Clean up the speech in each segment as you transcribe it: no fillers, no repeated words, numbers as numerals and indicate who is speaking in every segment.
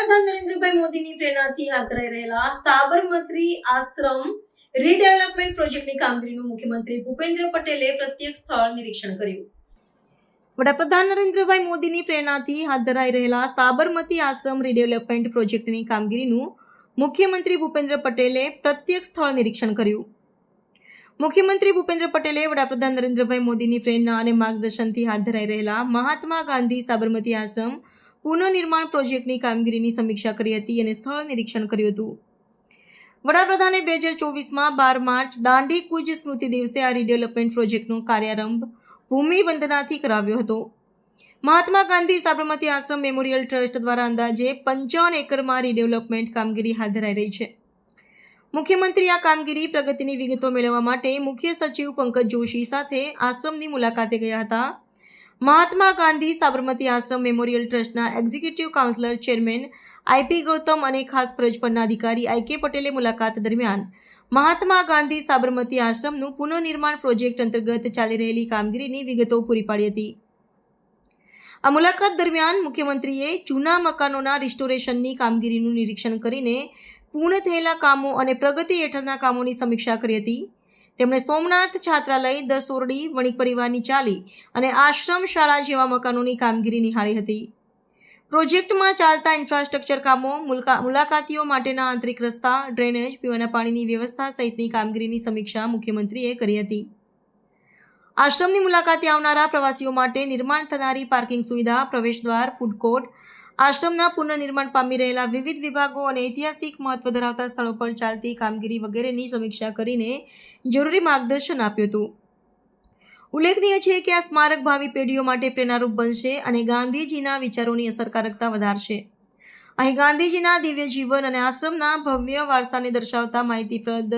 Speaker 1: વડાપ્રધાન નરેન્દ્રભાઈ મોદીની પ્રેરણાથી હાથ ધરાઈ રહેલા સાબરમતી આશ્રમ રીડેવલપમેન્ટ પ્રોજેક્ટની કામગીરીનું મુખ્યમંત્રી ભૂપેન્દ્ર પટેલે પ્રત્યક્ષ સ્થળ નિરીક્ષણ કર્યું. વડાપ્રધાન નરેન્દ્રભાઈ મોદીની પ્રેરણાથી હાથ ધરાઈ રહેલા સાબરમતી આશ્રમ રીડેવલપમેન્ટ પ્રોજેક્ટની કામગીરીનું મુખ્યમંત્રી ભૂપેન્દ્ર પટેલે પ્રત્યક્ષ સ્થળ નિરીક્ષણ કર્યું. મુખ્યમંત્રી ભૂપેન્દ્ર પટેલે વડાપ્રધાન નરેન્દ્રભાઈ મોદીની પ્રેરણા અને માર્ગદર્શનથી હાથ ધરાઈ રહેલા મહાત્મા ગાંધી સાબરમતી આશ્રમ પુનઃનિર્માણ પ્રોજેક્ટની કામગીરીની સમીક્ષા કરી હતી અને સ્થળ નિરીક્ષણ કર્યું હતું. વડાપ્રધાને 2024માં 12 માર્ચ દાંડી કૂચ સ્મૃતિ દિવસે આ રીડેવલપમેન્ટ પ્રોજેક્ટનો કાર્યારંભ ભૂમિ વંદનાથી કરાવ્યો હતો. મહાત્મા ગાંધી સાબરમતી આશ્રમ મેમોરિયલ ટ્રસ્ટ દ્વારા અંદાજે 55 એકરમાં રીડેવલપમેન્ટ કામગીરી હાથ ધરાઈ રહી છે. મુખ્યમંત્રી આ કામગીરી પ્રગતિની વિગતો મેળવવા માટે મુખ્ય સચિવ પંકજ જોશી સાથે આશ્રમની મુલાકાતે ગયા હતા. મહાત્મા ગાંધી સાબરમતી આશ્રમ મેમોરિયલ ટ્રસ્ટના executive councillor chairman IP Gautam અને ખાસ ફરજ પરના અધિકારી આઈકે પટેલે મુલાકાત દરમિયાન મહાત્મા ગાંધી સાબરમતી આશ્રમનું પુનઃનિર્માણ પ્રોજેક્ટ અંતર્ગત ચાલી રહેલી કામગીરીની વિગતો પૂરી પાડી હતી. આ મુલાકાત દરમિયાન મુખ્યમંત્રીએ જૂના મકાનોના રિસ્ટોરેશનની કામગીરીનું નિરીક્ષણ કરીને પૂર્ણ થયેલા કામો અને પ્રગતિ હેઠળના કામોની સમીક્ષા કરી હતી. તેમણે સોમનાથ છાત્રાલય, 10 ઓરડી, વણિક પરિવારની ચાલી અને આશ્રમ શાળા જેવા મકાનોની કામગીરી નિહાળી હતી. પ્રોજેક્ટમાં ચાલતા ઇન્ફ્રાસ્ટ્રક્ચર કામો, મુલાકાતીઓ માટેના આંતરિક રસ્તા, ડ્રેનેજ, પીવાના પાણીની વ્યવસ્થા સહિતની કામગીરીની સમીક્ષા મુખ્યમંત્રીએ કરી હતી. આશ્રમની મુલાકાતે આવનારા પ્રવાસીઓ માટે નિર્માણ થનારી પાર્કિંગ સુવિધા, પ્રવેશદ્વાર, ફૂડ કોર્ટ, આશ્રમના પુનઃનિર્માણ પામી રહેલા વિવિધ વિભાગો અને ઐતિહાસિક મહત્વ ધરાવતા સ્થળો પર ચાલતી કામગીરી વગેરેની સમીક્ષા કરીને જરૂરી માર્ગદર્શન આપ્યું હતું. ઉલ્લેખનીય છે કે આ સ્મારક ભાવિ પેઢીઓ માટે પ્રેરણારૂપ બનશે અને ગાંધીજીના વિચારોની અસરકારકતા વધારશે. અહીં ગાંધીજીના દિવ્ય જીવન અને આશ્રમના ભવ્ય વારસાને દર્શાવતા માહિતીપ્રદ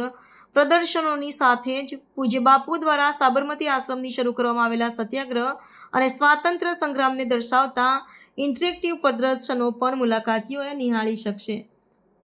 Speaker 1: પ્રદર્શનોની સાથે જ પૂજ્ય બાપુ દ્વારા સાબરમતી આશ્રમની શરૂ કરવામાં આવેલા સત્યાગ્રહ અને સ્વાતંત્ર્ય સંગ્રામને દર્શાવતા ઇન્ટરેક્ટિવ પ્રદર્શનો પણ મુલાકાતીઓએ નિહાળી શકશે.